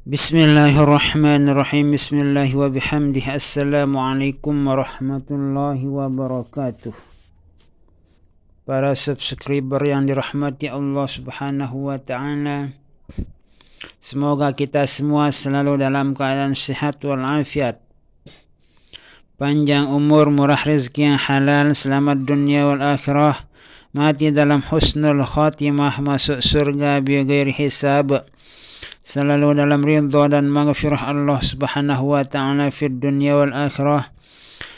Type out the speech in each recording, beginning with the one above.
Bismillahirrahmanirrahim. Bismillah wa bihamdih. Assalamualaikum warahmatullahi wabarakatuh. Para subscriber yang dirahmati Allah subhanahu wa ta'ala, semoga kita semua selalu dalam keadaan sehat walafiat, panjang umur, murah rezeki yang halal, selamat dunia wal akhirah, mati dalam husnul khatimah, masuk surga bighairi hisab, selalu dalam ridha dan maghfirah Allah subhanahu wa ta'ala fid dunia wal akhirah.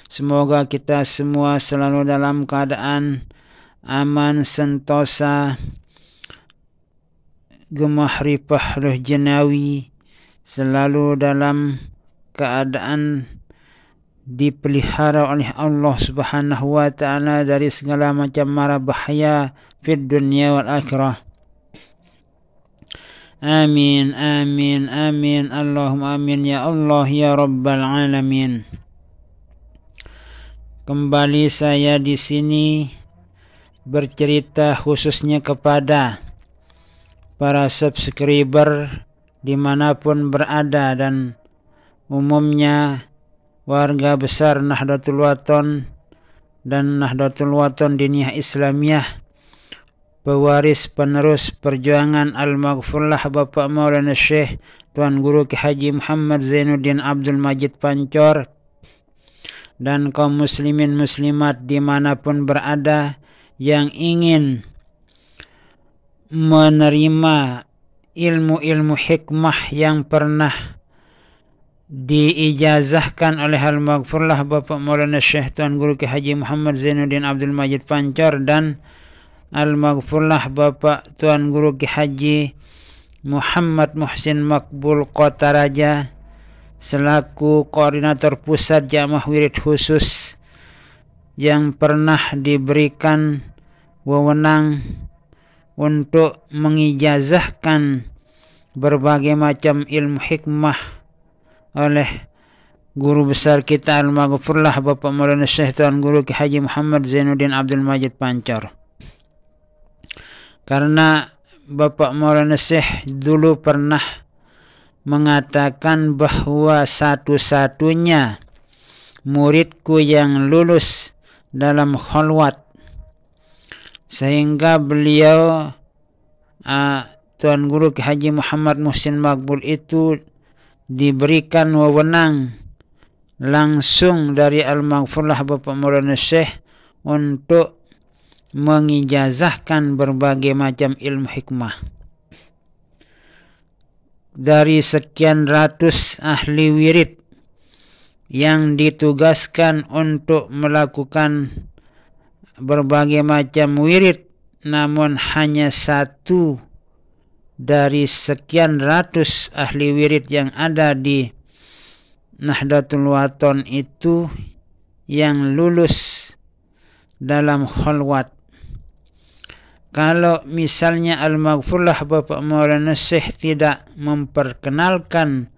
Semoga kita semua selalu dalam keadaan aman, sentosa, gemah ripah roh jenawi, selalu dalam keadaan dipelihara oleh Allah subhanahu wa ta'ala dari segala macam mara bahaya fid dunia wal akhirah. Amin, amin, amin, Allahumma amin, ya Allah, ya Rabbal Alamin. Kembali saya di sini bercerita khususnya kepada para subscriber dimanapun berada dan umumnya warga besar Nahdlatul Wathon dan Nahdlatul Wathon Diniyah Islamiyah, pewaris penerus perjuangan Al-Maghfurlah Bapak Maulana Syekh Tuan Guru Ki Haji Muhammad Zainuddin Abdul Majid Pancor, dan kaum muslimin muslimat dimanapun berada yang ingin menerima ilmu-ilmu hikmah yang pernah diijazahkan oleh Al-Maghfurlah Bapak Maulana Syekh Tuan Guru Ki Haji Muhammad Zainuddin Abdul Majid Pancor dan Al-Maghfurlah Bapak Tuan Guru Ki Haji Muhammad Muhsin Makbul Kota Raja selaku koordinator pusat jamaah wirid khusus yang pernah diberikan wewenang untuk mengijazahkan berbagai macam ilmu hikmah oleh guru besar kita Al-Maghfurlah Bapak Maulana Syekh Tuan Guru Ki Haji Muhammad Zainuddin Abdul Majid Pancor. Karena Bapak Maulana Syekh dulu pernah mengatakan bahwa satu-satunya muridku yang lulus dalam khalwat, sehingga beliau Tuan Guru Ki Haji Muhammad Muhsin Makbul itu diberikan wewenang langsung dari Al-Maghfurlah Bapak Maulana Syekh untuk mengijazahkan berbagai macam ilmu hikmah. Dari sekian ratus ahli wirid yang ditugaskan untuk melakukan berbagai macam wirid, namun hanya satu dari sekian ratus ahli wirid yang ada di Nahdlatul Wathon itu yang lulus dalam khalwat. Kalau misalnya Al-Maghfurlah Bapak Maulana Syekh tidak memperkenalkan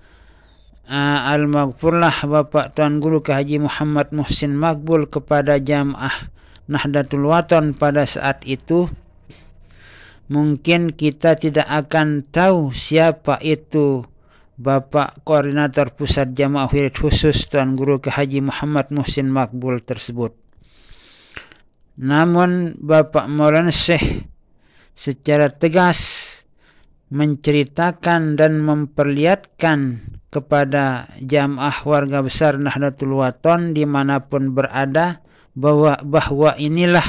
Al-Maghfurlah Bapak Tuan Guru Ki Haji Muhammad Muhsin Makbul kepada jamaah Nahdlatul Wathon pada saat itu, mungkin kita tidak akan tahu siapa itu Bapak Koordinator Pusat Jamaah Wirid Khusus Tuan Guru Ki Haji Muhammad Muhsin Makbul tersebut. Namun Bapak Maulana Syekh secara tegas menceritakan dan memperlihatkan kepada jamaah warga besar Nahdlatul Wathon dimanapun berada bahwa inilah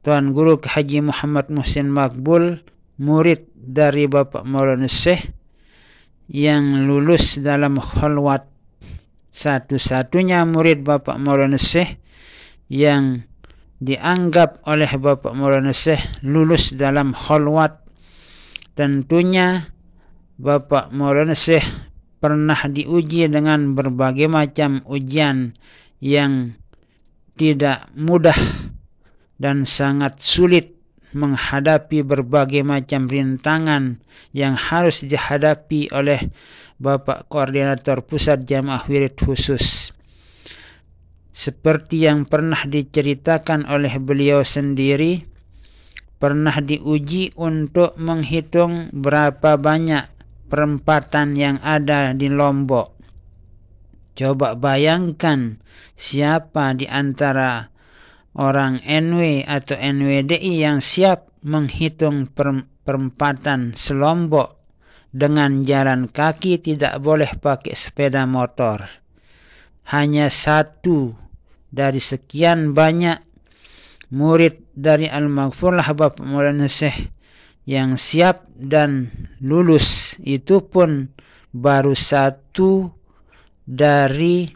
Tuan Guru Ki Haji Muhammad Muhsin Makbul, murid dari Bapak Maulana Syekh yang lulus dalam khalwat, satu-satunya murid Bapak Maulana Syekh yang dianggap oleh Bapak Maulana Syekh lulus dalam khalwat. Tentunya Bapak Maulana Syekh pernah diuji dengan berbagai macam ujian yang tidak mudah dan sangat sulit, menghadapi berbagai macam rintangan yang harus dihadapi oleh Bapak Koordinator Pusat Jamaah Wirid Khusus. Seperti yang pernah diceritakan oleh beliau sendiri, pernah diuji untuk menghitung berapa banyak perempatan yang ada di Lombok. Coba bayangkan siapa di antara orang NW atau NWDI yang siap menghitung perempatan selombok dengan jalan kaki, tidak boleh pakai sepeda motor. Hanya satu dari sekian banyak murid dari Al-Maghfurlah Bapak Maulana Syekh yang siap dan lulus, itu pun baru satu dari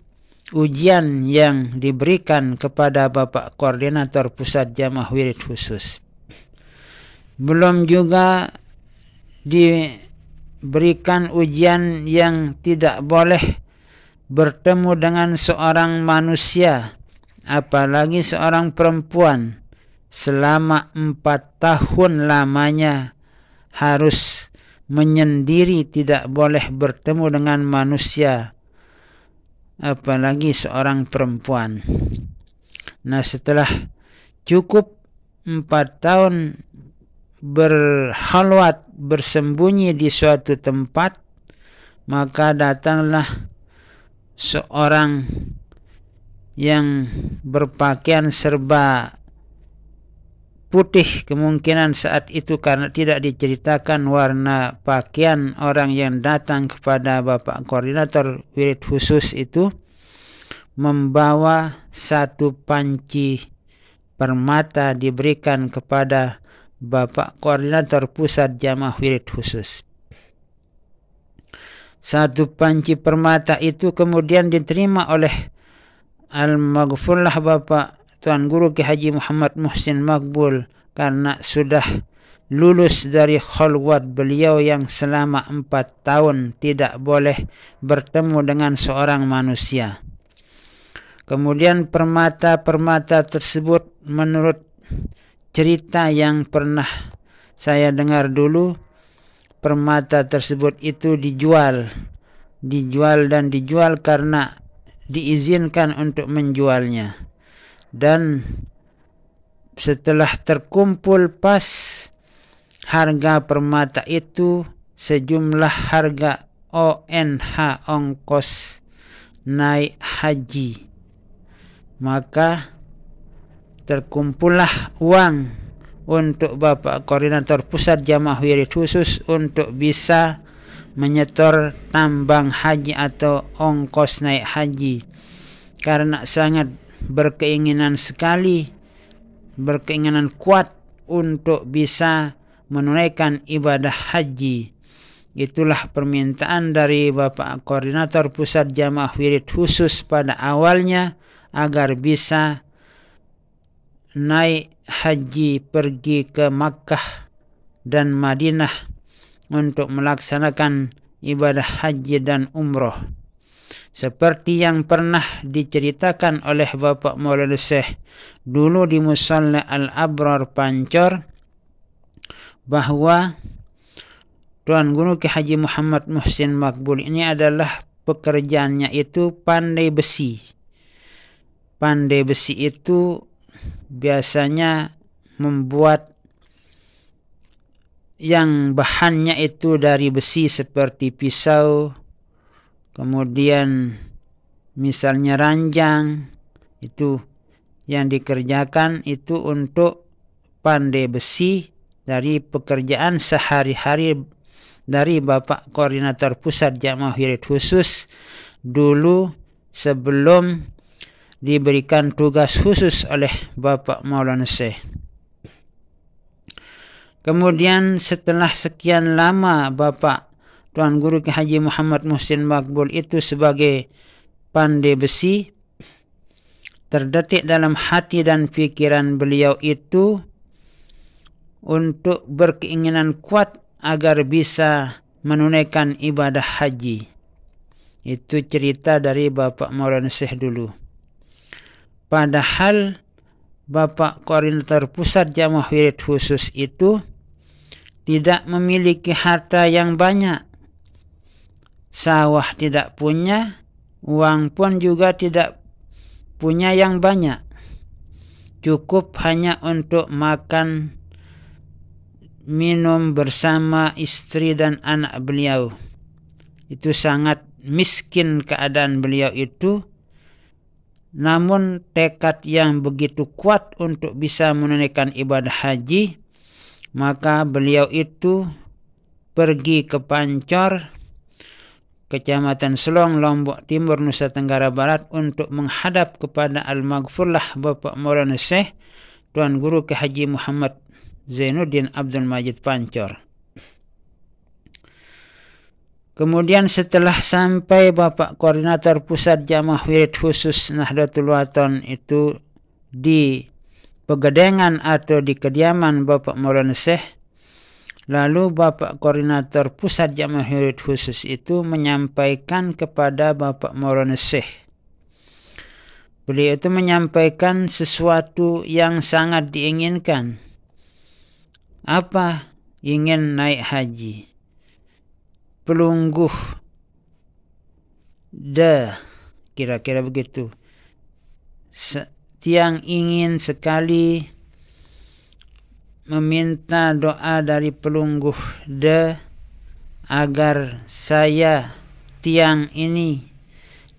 ujian yang diberikan kepada Bapak Koordinator Pusat Jamaah Wirid Khusus. Belum juga diberikan ujian yang tidak boleh bertemu dengan seorang manusia, apalagi seorang perempuan, selama 4 tahun lamanya harus menyendiri, tidak boleh bertemu dengan manusia, apalagi seorang perempuan. Nah, setelah cukup 4 tahun berhalwat, bersembunyi di suatu tempat, maka datanglah seorang yang berpakaian serba putih, kemungkinan saat itu karena tidak diceritakan warna pakaian orang yang datang kepada Bapak Koordinator Wirid Khusus itu, membawa satu panci permata diberikan kepada Bapak Koordinator Pusat Jamaah Wirid Khusus. Satu panci permata itu kemudian diterima oleh Al-Maghfurlah Bapak Tuan Guru Ki Haji Muhammad Muhsin Maqbul, karena sudah lulus dari khalwat beliau yang selama 4 tahun tidak boleh bertemu dengan seorang manusia. Kemudian permata-permata tersebut, menurut cerita yang pernah saya dengar dulu, permata tersebut itu dijual karena diizinkan untuk menjualnya. Dan setelah terkumpul pas harga permata itu sejumlah harga ONH, ongkos naik haji, maka terkumpullah uang untuk Bapak Koordinator Pusat Jamaah Wirid Khusus untuk bisa menyetor tambang haji atau ongkos naik haji, karena sangat berkeinginan kuat untuk bisa menunaikan ibadah haji. Itulah permintaan dari Bapak Koordinator Pusat Jamaah Wirid Khusus pada awalnya, agar bisa naik haji pergi ke Makkah dan Madinah untuk melaksanakan ibadah haji dan umroh. Seperti yang pernah diceritakan oleh Bapak Maulana Syekh dulu di Musalla Al-Abrar Pancor, bahwa Tuan Guru Ki Haji Muhammad Muhsin Maqbul ini adalah pekerjaannya itu pandai besi. Pandai besi itu biasanya membuat yang bahannya itu dari besi seperti pisau, kemudian misalnya ranjang, itu yang dikerjakan itu untuk pandai besi dari pekerjaan sehari-hari dari Bapak Koordinator Pusat Jamaah Wirid Khusus dulu sebelum diberikan tugas khusus oleh Bapak Maulana Syekh. Kemudian setelah sekian lama Bapak Tuan Guru Ki Haji Muhammad Muhsin Maqbul itu sebagai pandai besi, terdetik dalam hati dan pikiran beliau itu untuk berkeinginan kuat agar bisa menunaikan ibadah haji. Itu cerita dari Bapak Maulana Syekh dulu. Padahal Bapak Koordinator Pusat Jamaah Wirid Khusus itu tidak memiliki harta yang banyak. Sawah tidak punya, uang pun juga tidak punya yang banyak. Cukup hanya untuk makan minum bersama istri dan anak beliau. Itu sangat miskin keadaan beliau itu, namun tekad yang begitu kuat untuk bisa menunaikan ibadah haji, maka beliau itu pergi ke Pancor, Kecamatan Selong, Lombok Timur, Nusa Tenggara Barat, untuk menghadap kepada Al-Maghfurlah Bapak Maulana Syekh Tuan Guru Kiai Haji Muhammad Zainuddin Abdul Majid Pancor. Kemudian setelah sampai Bapak Koordinator Pusat Jamaah Wirid Khusus Nahdlatul Wathon itu di Pegadengan atau di kediaman Bapak Maulana Syekh, lalu Bapak Koordinator Pusat Jamaah Wirid Khusus itu menyampaikan kepada Bapak Maulana Syekh. Beliau itu menyampaikan sesuatu yang sangat diinginkan. Apa? Ingin naik haji. Pelungguh kira-kira begitu. Tiang ingin sekali meminta doa dari pelungguh agar saya tiang ini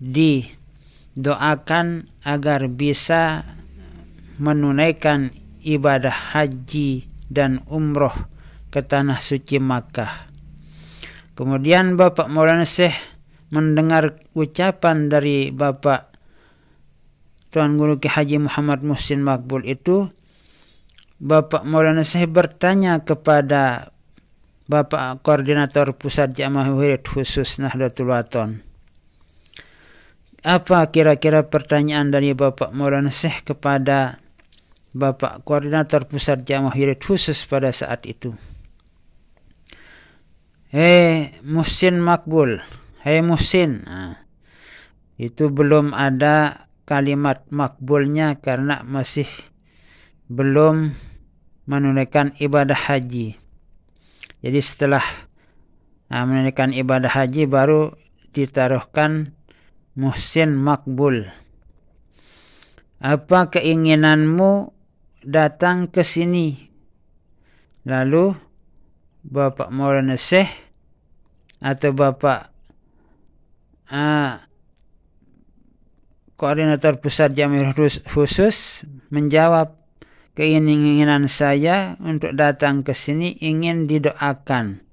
didoakan agar bisa menunaikan ibadah haji dan umroh ke tanah suci Makkah. Kemudian Bapak Maulana Syekh mendengar ucapan dari Bapak Tuan Guru Kiai Haji Muhammad Muhsin Maqbul itu, Bapak Maulana Syekh bertanya kepada Bapak Koordinator Pusat Jamaah Wirid Khusus Nahdlatul Wathon. Apa kira-kira pertanyaan dari Bapak Maulana Syekh kepada Bapak Koordinator Pusat Jamaah Wirid Khusus pada saat itu? Muhsin Maqbul, Muhsin. Itu belum ada kalimat makbulnya karena masih belum menunaikan ibadah haji. Jadi setelah menunaikan ibadah haji baru ditaruhkan Muhsin Maqbul. Apa keinginanmu datang ke sini? Lalu Bapak Maulana Syekh atau Bapak Koordinator Pusat Jamaah Khusus menjawab, keinginan saya untuk datang ke sini ingin didoakan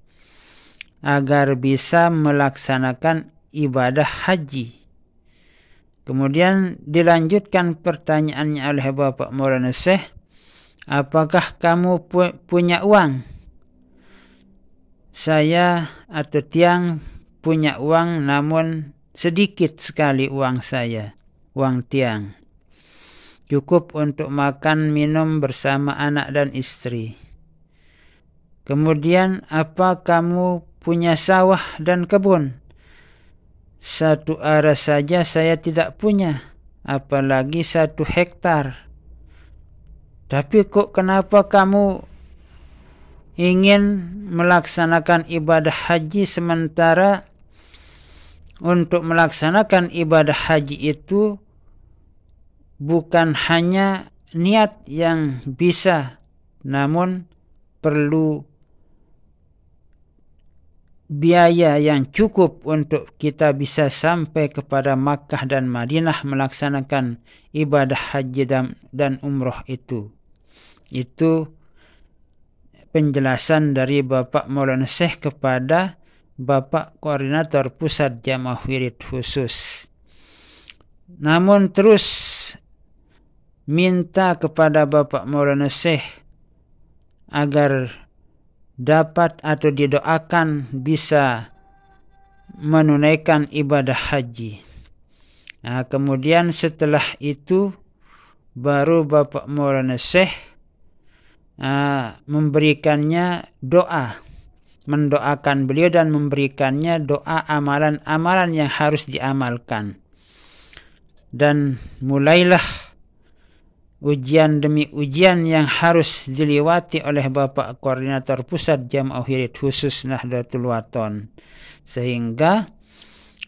agar bisa melaksanakan ibadah haji. Kemudian dilanjutkan pertanyaannya oleh Bapak Maulana Syekh, apakah kamu punya uang? Saya atau tiang punya uang, namun sedikit sekali uang saya, uang tiang. Cukup untuk makan minum bersama anak dan istri. Kemudian, apa kamu punya sawah dan kebun? Satu arah saja saya tidak punya, apalagi 1 hektar. Tapi kok kenapa kamu ingin melaksanakan ibadah haji, sementara untuk melaksanakan ibadah haji itu bukan hanya niat yang bisa, namun perlu biaya yang cukup untuk kita bisa sampai kepada Makkah dan Madinah melaksanakan ibadah haji dan umroh itu. Itu penjelasan dari Bapak Maulana Syekh kepada Bapak Koordinator Pusat Jamaah Wirid Khusus. Namun terus minta kepada Bapak Maulana Syekh agar dapat atau didoakan bisa menunaikan ibadah haji. Kemudian setelah itu baru Bapak Maulana Syekh memberikannya doa, mendoakan beliau dan memberikannya doa amalan-amalan yang harus diamalkan. Dan mulailah ujian demi ujian yang harus dilewati oleh Bapak Koordinator Pusat Jamaah Wirid Khusus Nahdlatul Wathon, sehingga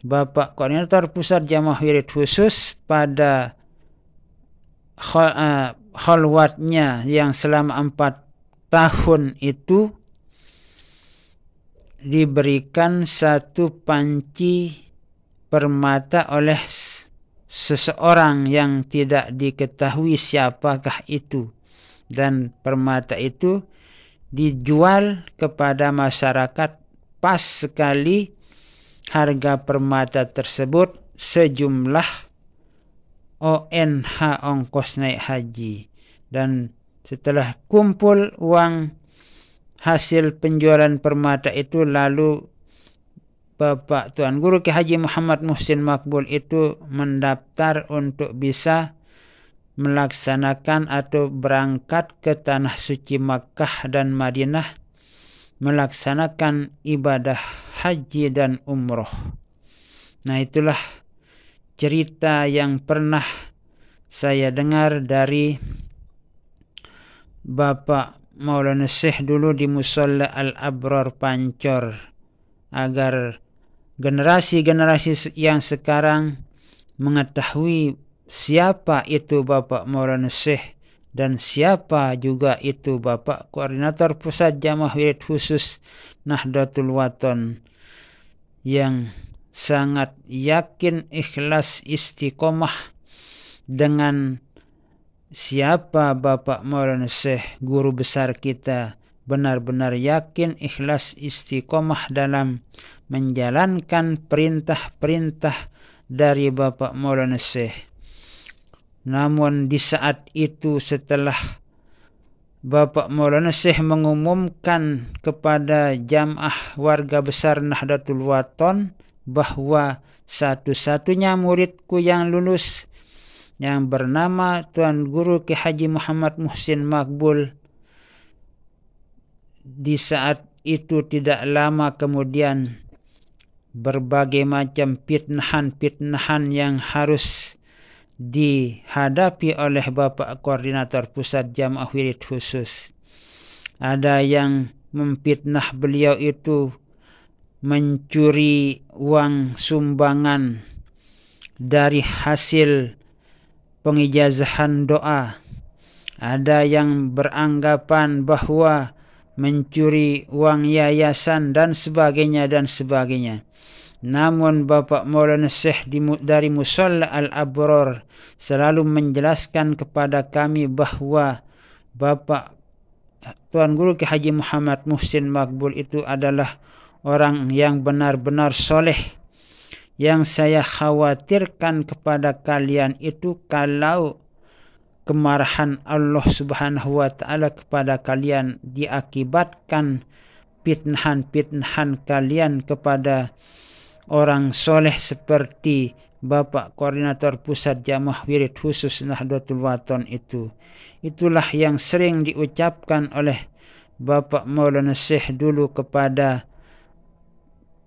Bapak Koordinator Pusat Jamaah Wirid Khusus pada khalwatnya yang selama 4 tahun itu diberikan satu panci permata oleh seseorang yang tidak diketahui siapakah itu, dan permata itu dijual kepada masyarakat. Pas sekali harga permata tersebut sejumlah ONH, ongkos naik haji. Dan setelah kumpul uang hasil penjualan permata itu, lalu Bapak Tuan Guru Kiai Haji Muhammad Muhsin Makbul itu mendaftar untuk bisa melaksanakan atau berangkat ke Tanah Suci Makkah dan Madinah melaksanakan ibadah haji dan umroh. Nah, itulah cerita yang pernah saya dengar dari Bapak Maulana Syekh dulu di Musalla Al-Abrar Pancor, agar generasi-generasi yang sekarang mengetahui siapa itu Bapak Maulana Syekh dan siapa juga itu Bapak Koordinator Pusat Jamaah Wirid Khusus Nahdlatul Wathon, yang sangat yakin, ikhlas, istiqomah dengan siapa Bapak Maulana Syekh, guru besar kita. Benar-benar yakin, ikhlas, istiqomah dalam menjalankan perintah-perintah dari Bapak Maulana Syekh. Namun di saat itu, setelah Bapak Maulana Syekh mengumumkan kepada jamaah warga besar Nahdlatul Wathon bahwa satu-satunya muridku yang lulus yang bernama Tuan Guru Kiai Haji Muhammad Muhsin Makbul, di saat itu tidak lama kemudian berbagai macam fitnahan-fitnahan yang harus dihadapi oleh Bapak Koordinator Pusat Jamaah Wirid Khusus. Ada yang memfitnah beliau itu mencuri uang sumbangan dari hasil pengijazahan doa. Ada yang beranggapan bahwa mencuri uang yayasan dan sebagainya dan sebagainya. Namun Bapak Maulana Syekh dari Musalla Al-Abrar selalu menjelaskan kepada kami bahwa Bapak Tuan Guru Kiai Haji Muhammad Muhsin Makbul itu adalah orang yang benar-benar soleh. Yang saya khawatirkan kepada kalian itu kalau kemarahan Allah Subhanahu wa Ta'ala kepada kalian diakibatkan fitnahan-fitnahan kalian kepada orang soleh seperti Bapak Koordinator Pusat Jamaah Wirid Khusus Nahdlatul Wathon itu. Itulah yang sering diucapkan oleh Bapak Maulana Syekh dulu kepada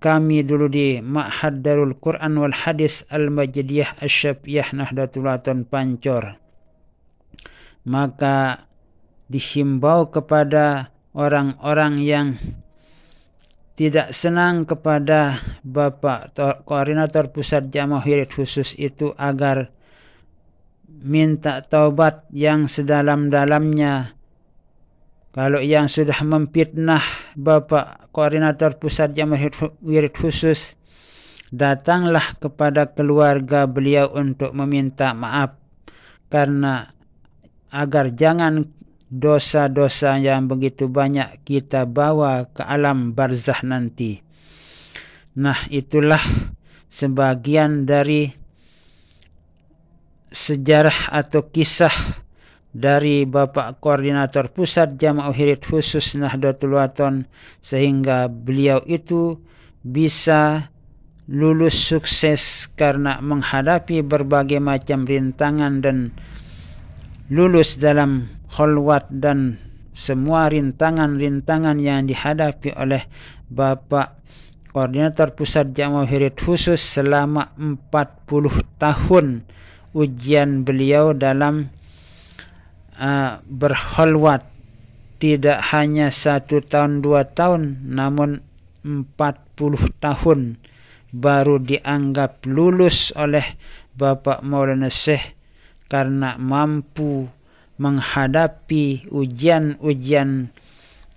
kami dulu di Ma'had Darul Quran wal Hadis Al-Majidiyah Asy-Syafi'iyah Nahdlatul Wathon Pancor. Maka dihimbau kepada orang-orang yang tidak senang kepada Bapak Koordinator Pusat Jamaah Wirid Khusus itu agar minta taubat yang sedalam-dalamnya. Kalau yang sudah memfitnah Bapak Koordinator Pusat Jamaah Wirid Khusus, datanglah kepada keluarga beliau untuk meminta maaf, karena agar jangan dosa-dosa yang begitu banyak kita bawa ke alam barzah nanti. Nah, itulah sebagian dari sejarah atau kisah dari Bapak Koordinator Pusat Jamaah Wirid Khusus Nahdlatul Wathon, sehingga beliau itu bisa lulus sukses karena menghadapi berbagai macam rintangan dan lulus dalam kholwat dan semua rintangan-rintangan yang dihadapi oleh Bapak Koordinator Pusat Jamaah Wirid Khusus selama 40 tahun ujian beliau dalam berkholwat. Tidak hanya 1 tahun 2 tahun, namun 40 tahun baru dianggap lulus oleh Bapak Maulana Syekh karena mampu menghadapi ujian-ujian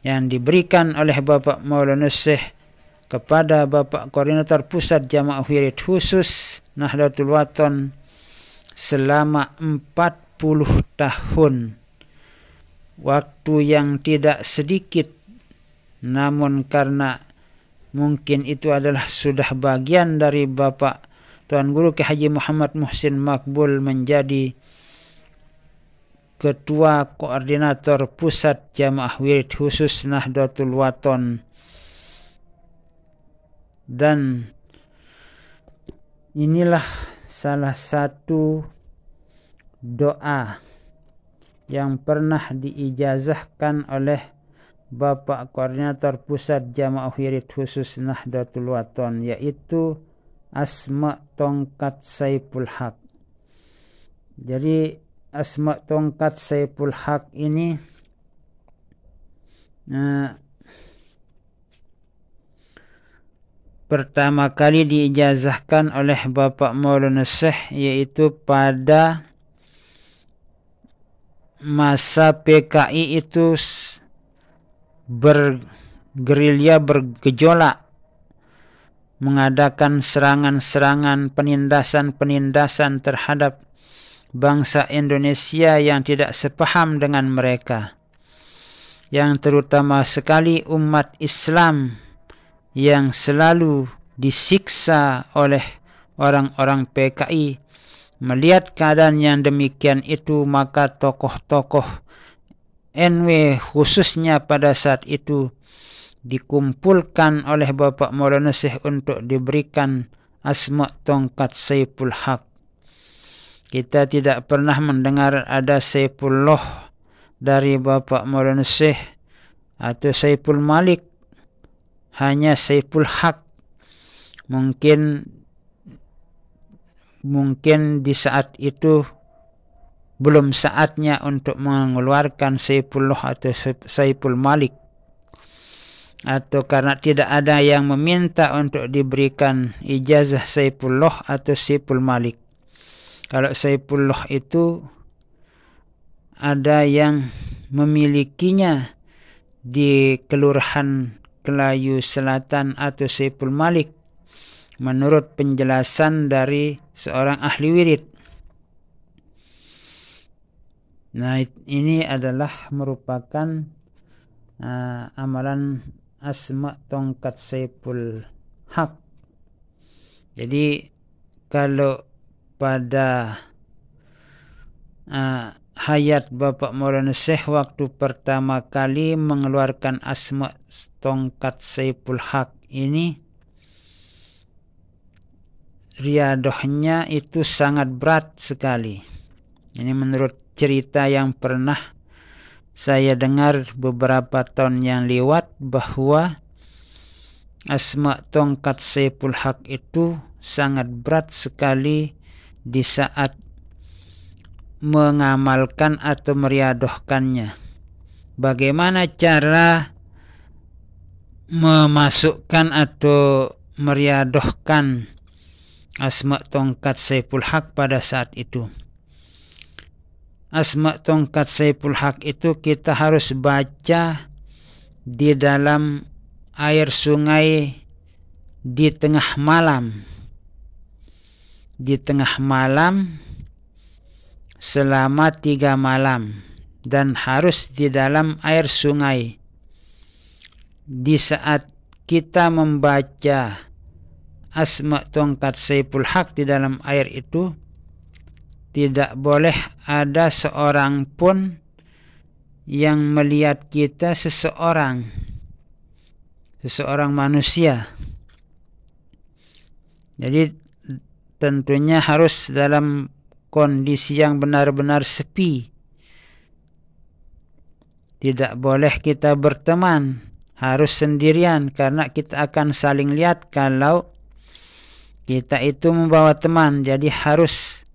yang diberikan oleh Bapak Maulana Syekh kepada Bapak Koordinator Pusat Jamaah Wirid Khusus Nahdlatul Wathon selama 40 tahun. Waktu yang tidak sedikit, namun karena mungkin itu adalah sudah bagian dari Bapak Tuan Guru Kiai Haji Muhammad Muhsin Makbul menjadi Ketua Koordinator Pusat Jamaah Wirid Khusus Nahdlatul Wathon. Dan inilah salah satu doa yang pernah diijazahkan oleh Bapak Koordinator Pusat Jamaah Wirid Khusus Nahdlatul Wathon, yaitu Asma Tongkat Saiful Haq. Jadi Asma Tongkat Saiful Haq ini pertama kali diijazahkan oleh Bapak Maulana Syekh, yaitu pada masa PKI itu bergerilya, bergejolak, mengadakan serangan-serangan, penindasan-penindasan terhadap bangsa Indonesia yang tidak sepaham dengan mereka, yang terutama sekali umat Islam yang selalu disiksa oleh orang-orang PKI. Melihat keadaan yang demikian itu, maka tokoh-tokoh NW khususnya pada saat itu dikumpulkan oleh Bapak Maulana Syekh untuk diberikan Asma Tongkat Saiful Haq. Kita tidak pernah mendengar ada Saifullah dari Bapak Maulana Syekh atau Saiful Malik, hanya Saiful Haq. Mungkin di saat itu belum saatnya untuk mengeluarkan Saifullah atau Saiful Malik, atau karena tidak ada yang meminta untuk diberikan ijazah Saifullah atau Saiful Malik. Kalau Saifullah itu ada yang memilikinya di Kelurahan Kelayu Selatan atau Saiful Malik, menurut penjelasan dari seorang ahli wirid. Nah, ini adalah merupakan amalan Asma Tongkat Saiful Haq. Jadi kalau pada hayat Bapak Maulana Syekh waktu pertama kali mengeluarkan Asma Tongkat Saiful Haq ini, riadohnya itu sangat berat sekali. Ini menurut cerita yang pernah saya dengar beberapa tahun yang lewat, bahwa Asma Tongkat Saiful Haq itu sangat berat sekali di saat mengamalkan atau meriadohkannya. Bagaimana cara memasukkan atau meriadohkan Asma Tongkat Saiful Haq pada saat itu? Asma Tongkat Saiful Haq itu kita harus baca di dalam air sungai di tengah malam. Di tengah malam selama 3 malam, dan harus di dalam air sungai. Di saat kita membaca Asma Tongkat Saiful Haq di dalam air itu, tidak boleh ada seorang pun yang melihat kita, seseorang manusia. Jadi tentunya harus dalam kondisi yang benar-benar sepi. Tidak boleh kita berteman, harus sendirian, karena kita akan saling lihat kalau kita itu membawa teman. Jadi harus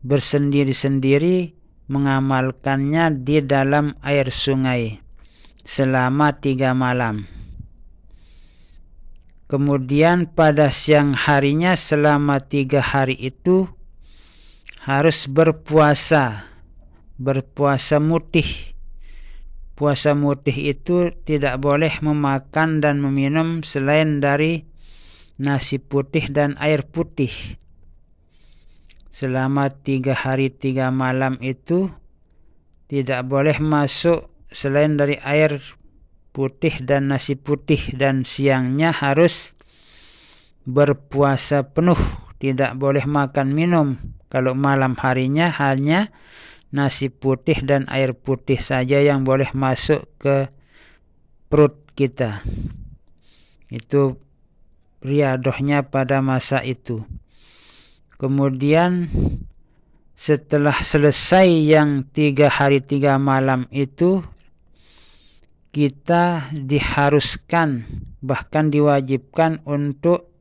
bersendiri-sendiri mengamalkannya di dalam air sungai selama 3 malam. Kemudian pada siang harinya selama 3 hari itu harus berpuasa mutih, puasa mutih itu tidak boleh memakan dan meminum selain dari nasi putih dan air putih. Selama 3 hari 3 malam itu tidak boleh masuk selain dari air putih dan nasi putih, dan siangnya harus berpuasa penuh, tidak boleh makan minum. Kalau malam harinya hanya nasi putih dan air putih saja yang boleh masuk ke perut kita. Itu riadohnya pada masa itu. Kemudian setelah selesai yang 3 hari 3 malam itu, kita diharuskan, bahkan diwajibkan untuk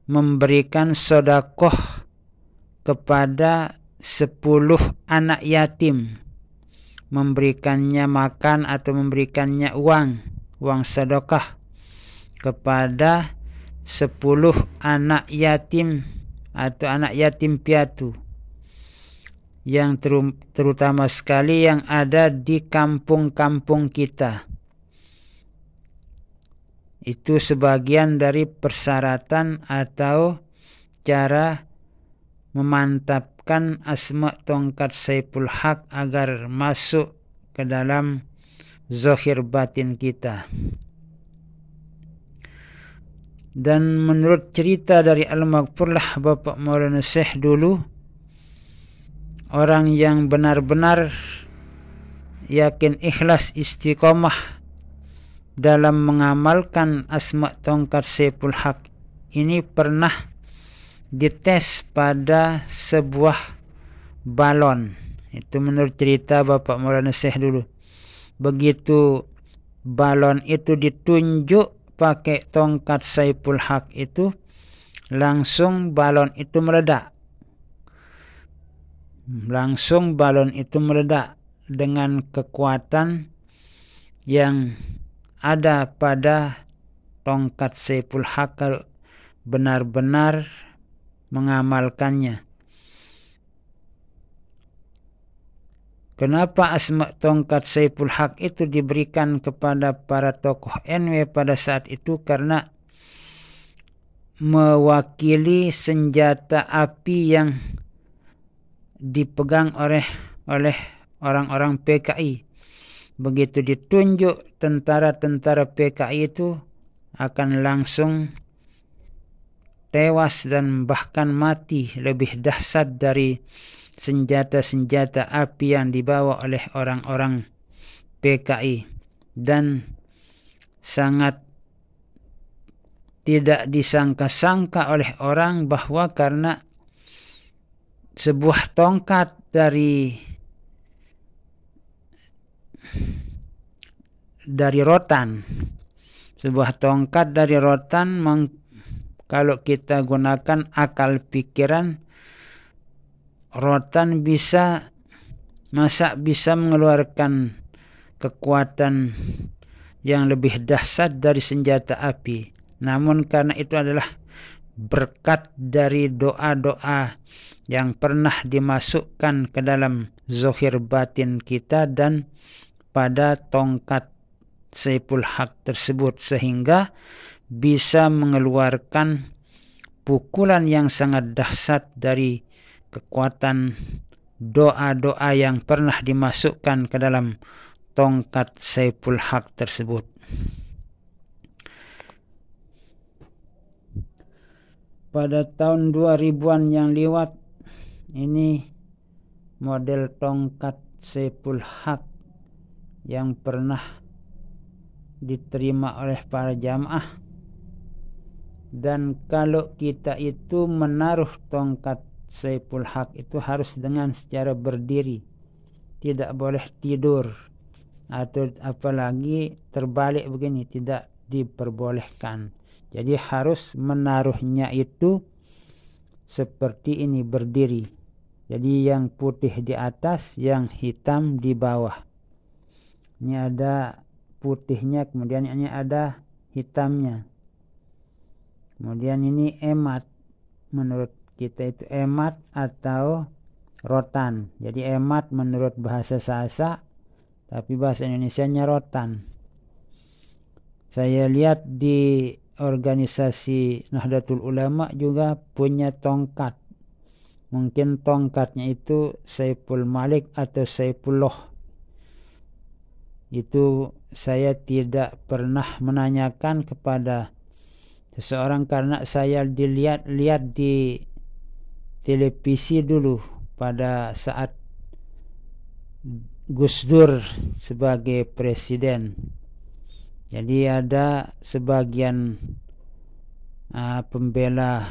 memberikan sedekah kepada 10 anak yatim, memberikannya makan atau memberikannya uang sedekah kepada 10 anak yatim atau anak yatim piatu, yang terutama sekali yang ada di kampung-kampung kita. Itu sebagian dari persyaratan atau cara memantapkan asma tongkat Saiful Haq agar masuk ke dalam zahir batin kita. Dan menurut cerita dari Al-Maghfurlah Bapak Maulana Syekh dulu, orang yang benar-benar yakin ikhlas istiqomah dalam mengamalkan asma tongkat Saiful Haq ini pernah dites pada sebuah balon. Itu menurut cerita Bapak Maulana Syekh dulu. Begitu balon itu ditunjuk pakai tongkat Saiful Haq itu, langsung balon itu meledak. Langsung balon itu meledak dengan kekuatan yang ada pada tongkat Saiful Haq kalau benar-benar mengamalkannya. Kenapa asma tongkat Saiful Haq itu diberikan kepada para tokoh NW pada saat itu? Karena mewakili senjata api yang dipegang oleh orang-orang PKI. Begitu ditunjuk tentara-tentara PKI itu akan langsung tewas dan bahkan mati, lebih dahsyat dari senjata-senjata api yang dibawa oleh orang-orang PKI. Dan sangat tidak disangka-sangka oleh orang bahwa karena sebuah tongkat dari rotan, sebuah tongkat dari rotan, kalau kita gunakan akal pikiran, rotan bisa mengeluarkan kekuatan yang lebih dahsyat dari senjata api. Namun karena itu adalah berkat dari doa-doa yang pernah dimasukkan ke dalam zahir batin kita dan pada tongkat Saiful Haq tersebut, sehingga bisa mengeluarkan pukulan yang sangat dahsyat dari kekuatan doa-doa yang pernah dimasukkan ke dalam tongkat Saiful Haq tersebut. Pada tahun 2000-an yang lewat, ini model tongkat Saiful Haq yang pernah diterima oleh para jamaah. Dan kalau kita itu menaruh tongkat Saiful Haq itu harus dengan secara berdiri, tidak boleh tidur atau apalagi terbalik begini, tidak diperbolehkan. Jadi harus menaruhnya itu seperti ini, berdiri. Jadi yang putih di atas, yang hitam di bawah. Ini ada putihnya, kemudian ini ada hitamnya. Kemudian ini emat. Menurut kita itu emat atau rotan. Jadi emat menurut bahasa Sasak, tapi bahasa Indonesianya rotan. Saya lihat di organisasi Nahdlatul Ulama juga punya tongkat. Mungkin tongkatnya itu Saiful Malik atau Saifullah. Itu saya tidak pernah menanyakan kepada seseorang karena saya lihat di televisi dulu pada saat Gus Dur sebagai presiden. Jadi ada sebagian pembela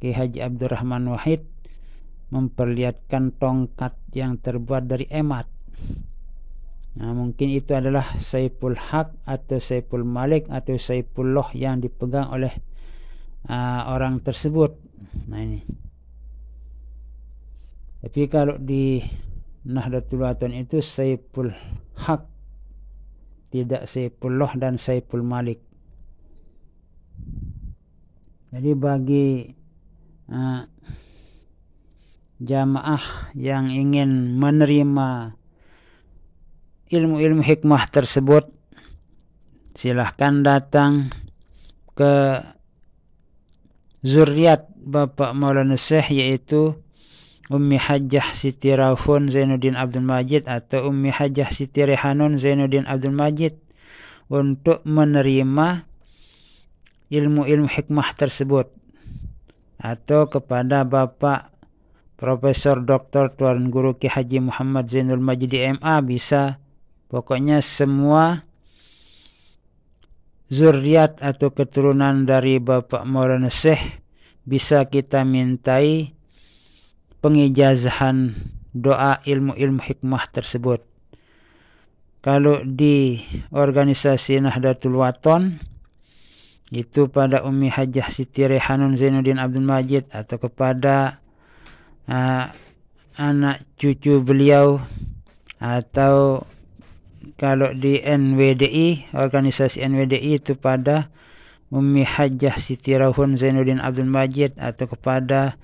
Ki Haji Abdurrahman Wahid memperlihatkan tongkat yang terbuat dari emat. Nah, mungkin itu adalah Saiful Haq atau Saiful Malik atau Saifullah yang dipegang oleh orang tersebut. Nah ini. Tapi kalau di Nahdlatul Wathon itu Saiful Haq, tidak Saifullah dan Saiful Malik. Jadi bagi jamaah yang ingin menerima ilmu-ilmu hikmah tersebut, silahkan datang ke zuriat Bapak Maulana Syekh, yaitu Ummi Hajjah Siti Raufun Zainuddin Abdul Majid atau Ummi Hajjah Siti Rehanun Zainuddin Abdul Majid, untuk menerima ilmu-ilmu hikmah tersebut, atau kepada Bapak Profesor Dr. Tuan Guru Ki Haji Muhammad Zainul Majidi MA, bisa. Pokoknya semua zuriat atau keturunan dari Bapak Maulana Syekh bisa kita mintai pengijazahan doa ilmu-ilmu hikmah tersebut. Kalau di organisasi Nahdlatul Wathon itu pada Ummi Hajjah Siti Rehanun Zainuddin Abdul Majid atau kepada anak cucu beliau, atau kalau di NWDI, organisasi NWDI itu pada Ummi Hajjah Siti Raufun Zainuddin Abdul Majid atau kepada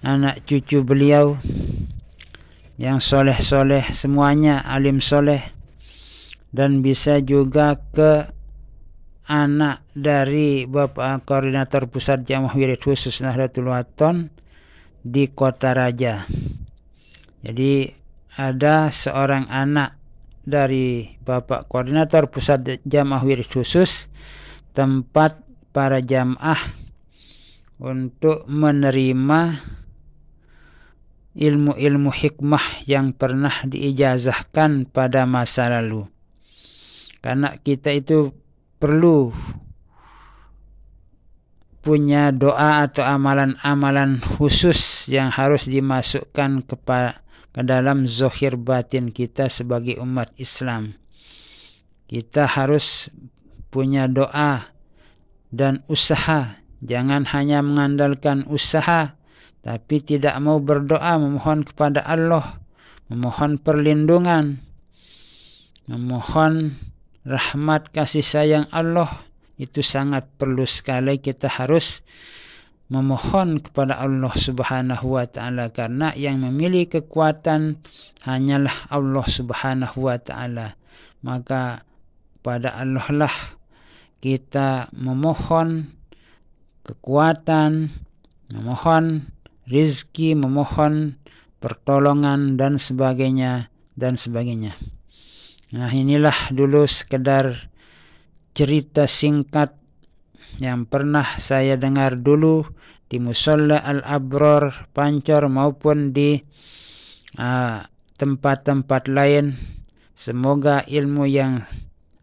anak cucu beliau yang soleh-soleh, semuanya alim soleh. Dan bisa juga ke anak dari Bapak Koordinator Pusat Jamaah Wirid Khusus Nahdlatul Wathon di Kota Raja. Jadi ada seorang anak dari Bapak Koordinator Pusat Jamaah Wirid Khusus, tempat para jamaah untuk menerima ilmu-ilmu hikmah yang pernah diijazahkan pada masa lalu. Karena kita itu perlu punya doa atau amalan-amalan khusus yang harus dimasukkan ke dalam zahir batin kita sebagai umat Islam. Kita harus punya doa dan usaha. Jangan hanya mengandalkan usaha tapi tidak mau berdoa, memohon kepada Allah, memohon perlindungan, memohon rahmat kasih sayang Allah. Itu sangat perlu sekali. Kita harus memohon kepada Allah Subhanahu wa ta'ala, karena yang memiliki kekuatan hanyalah Allah Subhanahu wa ta'ala. Maka pada Allah lah kita memohon kekuatan, memohon rizki, memohon pertolongan dan sebagainya dan sebagainya. Nah, inilah dulu sekedar cerita singkat yang pernah saya dengar dulu di Musholla Al-Abror Pancor maupun di tempat-tempat lain. Semoga ilmu yang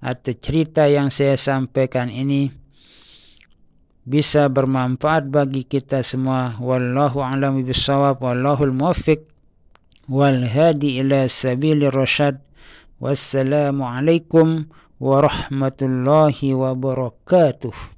atau cerita yang saya sampaikan ini bisa bermanfaat bagi kita semua. Wallahu a'lam bishawab, wallahul muwaffiq wal hadi ila sabilir rasyad. Wassalamu alaikum warahmatullahi wabarakatuh.